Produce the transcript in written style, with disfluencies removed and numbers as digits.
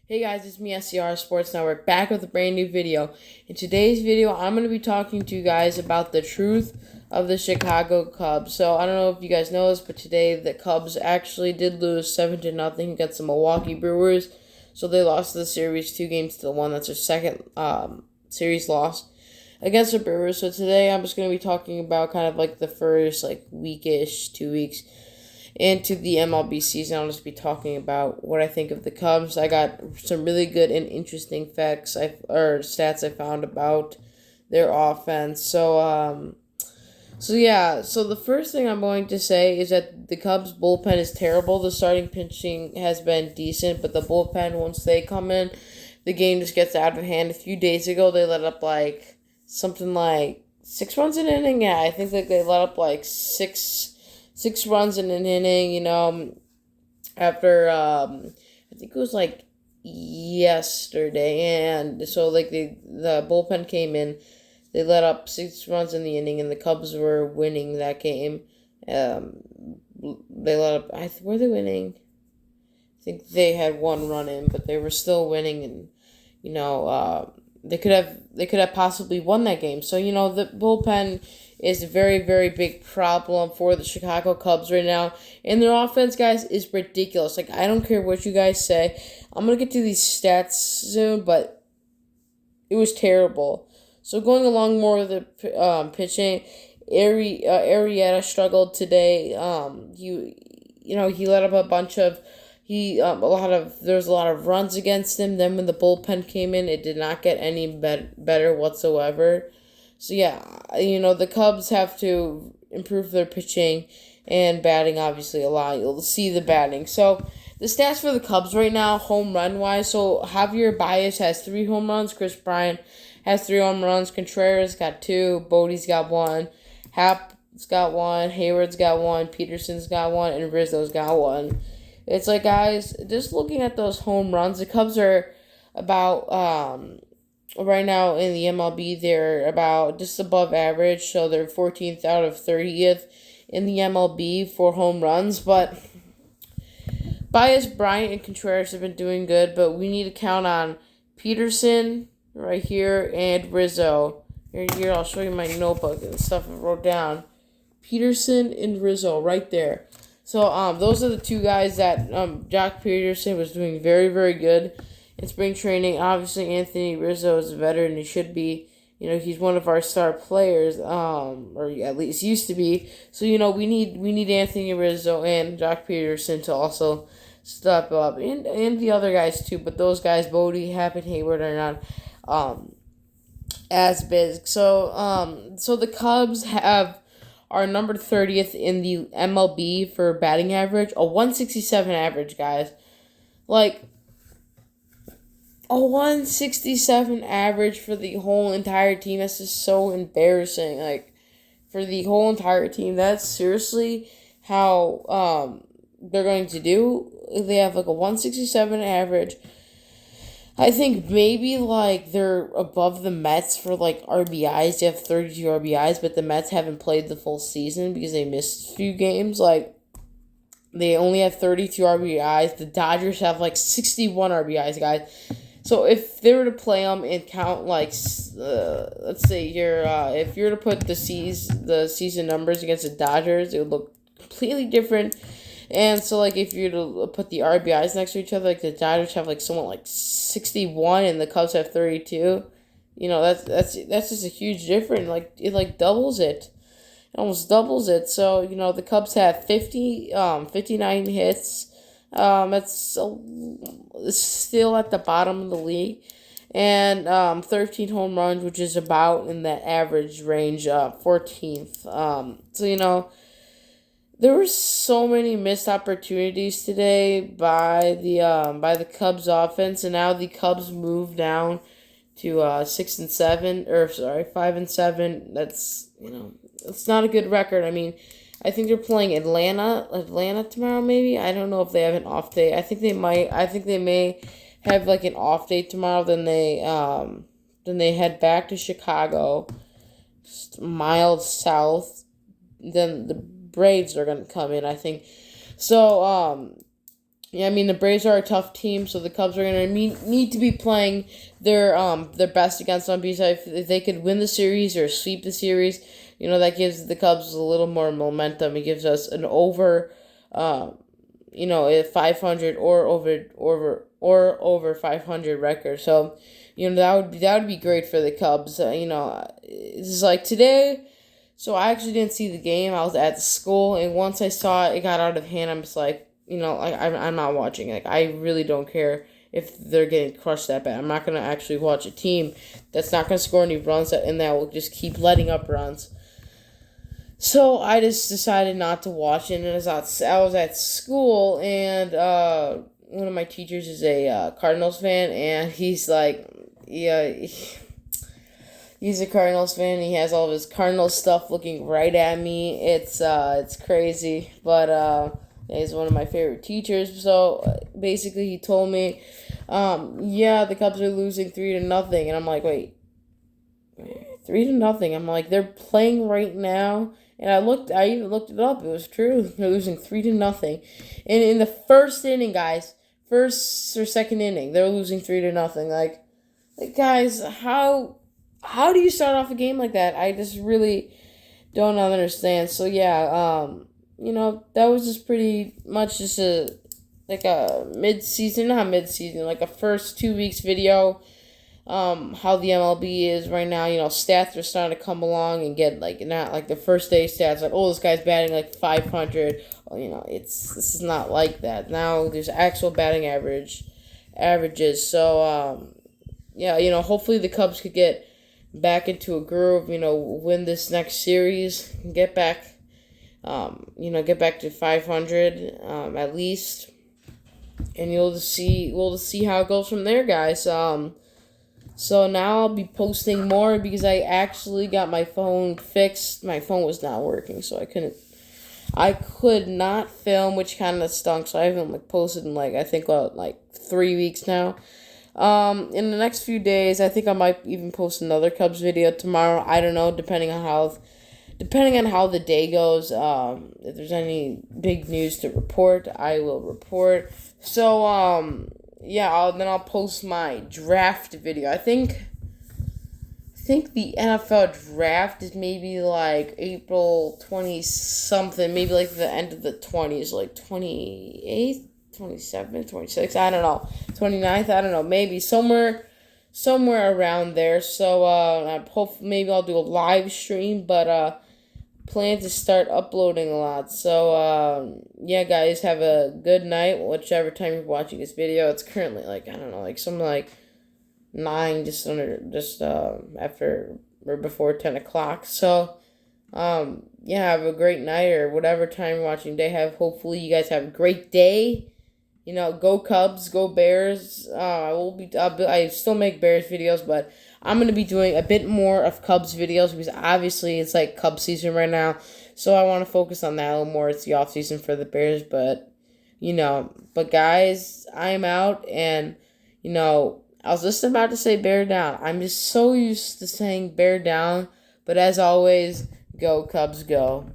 Hey guys, it's me, SCR Sports Network, back with a brand new video. In today's video, I'm going to be talking to you guys about the truth of the Chicago Cubs. So, I don't know if you guys know this, but today the Cubs actually did lose 7-0 against the Milwaukee Brewers. So, they lost the series 2-1. That's their second series loss against the Brewers. So, today I'm just going to be talking about kind of like the first weekish, 2 weeks into the MLB season. I'll just be talking about what I think of the Cubs. I got some really good and interesting stats I found about their offense. So the first thing I'm going to say is that the Cubs bullpen is terrible. The starting pitching has been decent, but the bullpen, once they come in, the game just gets out of hand. A few days ago, they let up something like 6 runs in an inning. Yeah, I think that they let up six runs in an inning, after I think it was yesterday, and so the bullpen came in, they let up 6 runs in the inning, and the Cubs were winning that game. They let up. Were they winning? I think they had 1 run in, but they were still winning, and they could have possibly won that game. So the bullpen is a very, very big problem for the Chicago Cubs right now. And their offense, guys, is ridiculous. I don't care what you guys say. I'm going to get to these stats soon, but it was terrible. So going along more with the pitching, Arrieta struggled today. He let up a bunch of there was a lot of runs against him. Then when the bullpen came in, it did not get any better whatsoever. So the Cubs have to improve their pitching and batting, obviously, a lot. You'll see the batting. So the stats for the Cubs right now, home run wise. So Baez has 3 home runs. Bryant has 3 home runs. Contreras got 2. Bote's got 1. Happ's got 1. Heyward's got 1. Pederson's got 1. And Rizzo's got 1. It's guys, just looking at those home runs, the Cubs are about right now in the MLB, they're about just above average, so they're 14th out of 30th in the MLB for home runs. But Baez, Bryant, and Contreras have been doing good, but we need to count on Pederson right here and Rizzo. Here, I'll show you my notebook and stuff I wrote down. Pederson and Rizzo right there. So those are the 2 guys that Jock Pederson was doing very, very good in spring training. Obviously, Anthony Rizzo is a veteran. He should be. He's one of our star players, or at least used to be. So we need Anthony Rizzo and Jock Pederson to also step up, and the other guys too. But those guys, Bote, Happ, and Heyward, are not as big. So the Cubs are number 30th in the MLB for batting average, a 167 average, guys. A 167 average for the whole entire team. That's just so embarrassing. For the whole entire team, that's seriously how they're going to do. They have a 167 average. I think maybe they're above the Mets for RBIs. They have 32 RBIs, but the Mets haven't played the full season because they missed a few games. They only have 32 RBIs. The Dodgers have 61 RBIs, guys. So if they were to play them and count let's say if you were to put the season numbers against the Dodgers, it would look completely different. And so if you were to put the RBIs next to each other, the Dodgers have somewhat 61 and the Cubs have 32. That's just a huge difference. It doubles it. It almost doubles it. So, the Cubs have 59 hits. It's still at the bottom of the league. And 13 home runs, which is about in that average range, 14th. There were so many missed opportunities today by the Cubs offense, and now the Cubs move down to 6-7, or sorry, 5-7. That's it's not a good record. I mean, I think they're playing Atlanta tomorrow. Maybe, I don't know if they have an off day. I think they might. I think they may have an off day tomorrow. Then they head back to Chicago, just miles south. Then the Braves are going to come in, I think. So, Yeah, I mean the Braves are a tough team, so the Cubs are gonna need to be playing their best against them, because if they could win the series or sweep the series, that gives the Cubs a little more momentum. It gives us an over, a 500 or over 500 record. So, that would be great for the Cubs. It's like today. So I actually didn't see the game. I was at school, and once I saw it got out of hand, I'm just like, I'm not watching. Like, I really don't care if they're getting crushed that bad. I'm not gonna actually watch a team that's not gonna score any runs and that will just keep letting up runs. So I just decided not to watch it. And I was at school, and one of my teachers is a Cardinals fan, and he's like, yeah. He's a Cardinals fan. He has all of his Cardinals stuff looking right at me. It's crazy, but yeah, he's one of my favorite teachers. So basically, he told me, yeah, the Cubs are losing 3-0, and I'm like, wait, 3-0. I'm like, they're playing right now, and I even looked it up. It was true. They're losing 3-0, and in the first inning, guys, first or second inning, they're losing 3-0. Like guys, how do you start off a game like that? I just really don't understand. So yeah, that was just pretty much just a mid-season, not mid-season, like a first 2 weeks video. How the MLB is right now. Stats are starting to come along and get not like the first day stats like, oh, this guy's batting like 500. Well, this is not like that. Now there's actual batting averages. So yeah, hopefully the Cubs could get back into a groove, win this next series, get back to 500 at least, and we'll just see how it goes from there, guys. So now I'll be posting more because I actually got my phone fixed. My phone was not working, so I could not film, which kind of stunk. So I haven't posted in I think 3 weeks now. In the next few days, I think I might even post another Cubs video tomorrow. I don't know, depending on how the day goes. If there's any big news to report, I will report. So yeah, I'll post my draft video. I think the NFL draft is maybe April 20 something, maybe the end of the 20s, 28th. 27th, 26th, I don't know, 29th, I don't know, maybe somewhere around there. So I hope maybe I'll do a live stream, but plan to start uploading a lot. So yeah, guys, have a good night, whichever time you're watching this video. It's currently I don't know, something 9, just after or before 10 o'clock. So yeah, have a great night, or whatever time you're watching day. Hopefully you guys have a great day. Go Cubs, go Bears. I still make Bears videos, but I'm going to be doing a bit more of Cubs videos because obviously it's Cubs season right now. So I want to focus on that a little more. It's the off season for the Bears, but guys, I'm out, and I was just about to say bear down. I'm just so used to saying bear down, but as always, go Cubs, go.